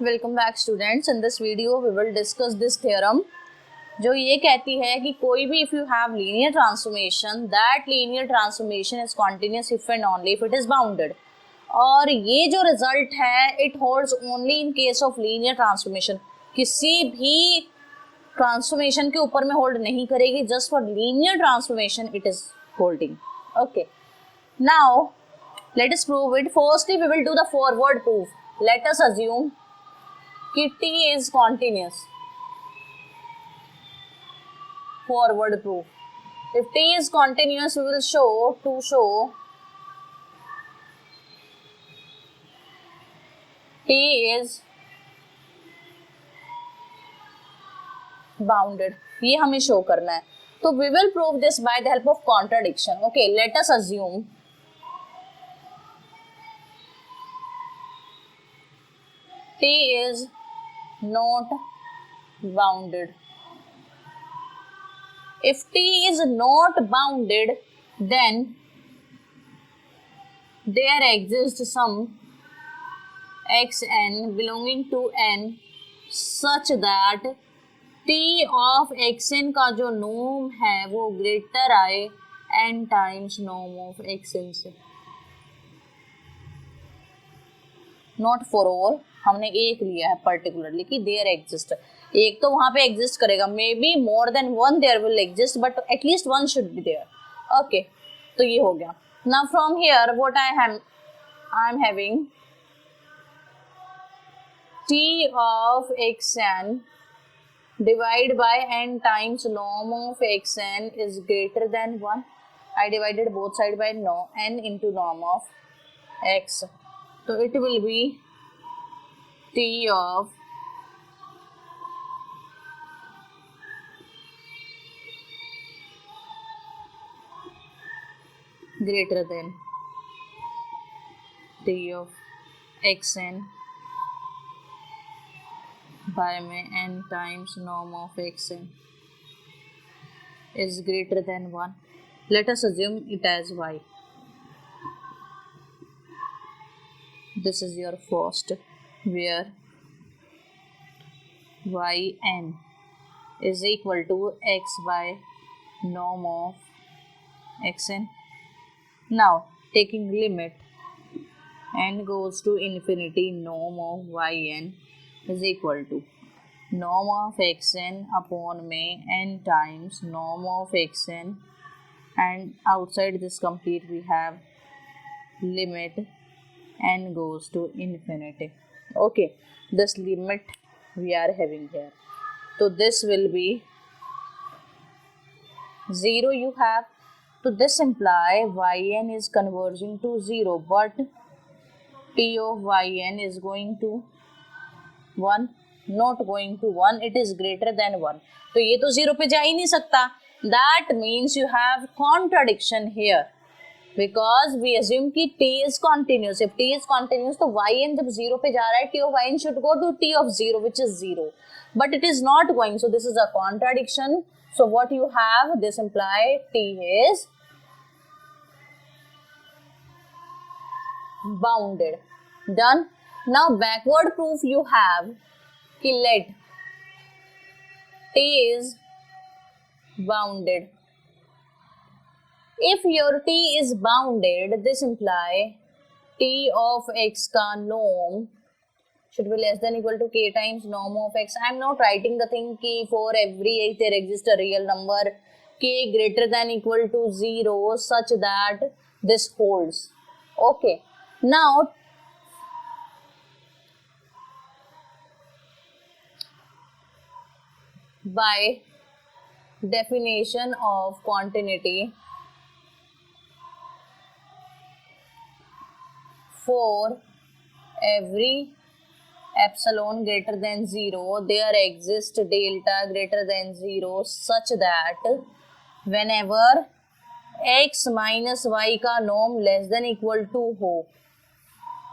Welcome back students. In this video we will discuss this theorem जो ये कहती है कि कोई भी if you have linear transformation that linear transformation is continuous if and only if it is bounded. और ये जो रिजल्ट है it holds only in case of linear transformation. किसी भी ट्रांसफॉर्मेशन के ऊपर में होल्ड नहीं करेगी, just for linear transformation it is holding. Okay, now let us prove it. Firstly we will do the forward proof. Let us assume कि T is continuous. Forward proof. If T is continuous, we will show T is bounded. ये हमें show करना है, तो we will prove this by the help of contradiction. Okay, let us assume T is not bounded. If T is not bounded, then there exists some xn belonging to n such that T of xn का जो norm है वो greater आए n times norm of xn से। Not for all, हमने एक लिया है पर्टिकुलरली कि देयर एग्जिस्ट, एक तो वहां पे एग्जिस्ट करेगा, may be more than one there will exist but at least one should be there. Okay, तो ये हो गया। Now from here what I am having T of xn divided by n times norm of xn is greater than 1. I divided both sides by n into norm of x. So it will be T of greater than T of xn by n times norm of xn is greater than 1. Let us assume it as y. This is your first, where yn is equal to x by norm of xn. Now taking limit n goes to infinity, norm of yn is equal to norm of xn upon में n times norm of xn, and outside this complete we have limit n goes to infinity. Okay, this limit we are having here, so this will be 0 you have, so this imply yn is converging to 0, but T of yn is going to 1, not going to 1, it is greater than 1, तो ये तो 0 पे जा ही नहीं सकता. That means you have contradiction here, because we assume कि T is continuous. If T is continuous तो yn जब 0 पे जा रहा है, T of yn should go to T of 0 which is 0, but it is not going, so this is a contradiction. So what you have, this imply T is bounded. Done. Now backward proof you have कि let T is bounded. If your T is bounded, this imply T of x का norm should be less than equal to k times norm of x. I am not writing the thing कि for every x there exists a real number k greater than equal to 0 such that this holds. Okay, now by definition of continuity, for every epsilon greater than 0 there exists delta greater than 0 such that whenever x minus y का norm less than equal to हो,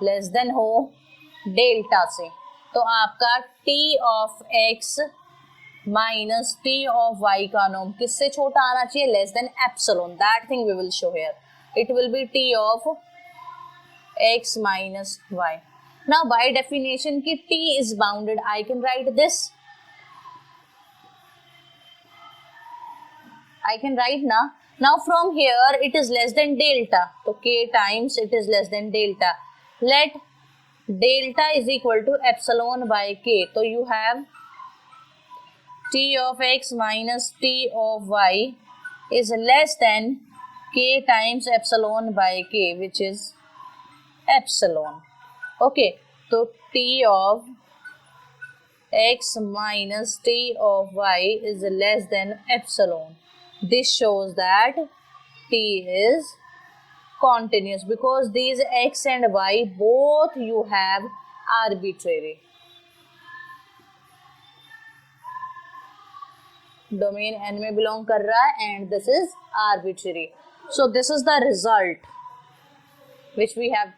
less than हो delta से, तो आपका t of x minus t of y का norm किससे छोटा आना चाहिए, less than epsilon. That thing we will show here. It will be t of x minus y. Now by definition कि t is bounded, I can write this. I can write now from here it is less than delta, so k times it is less than delta. Let delta is equal to epsilon by k. So you have t of x minus t of y is less than k times epsilon by k, which is epsilon. Okay, so t of x minus t of y is less than epsilon. This shows that t is continuous because these x and y both you have arbitrary. Domain n में belong कर रहा है and this is arbitrary. So this is the result which we have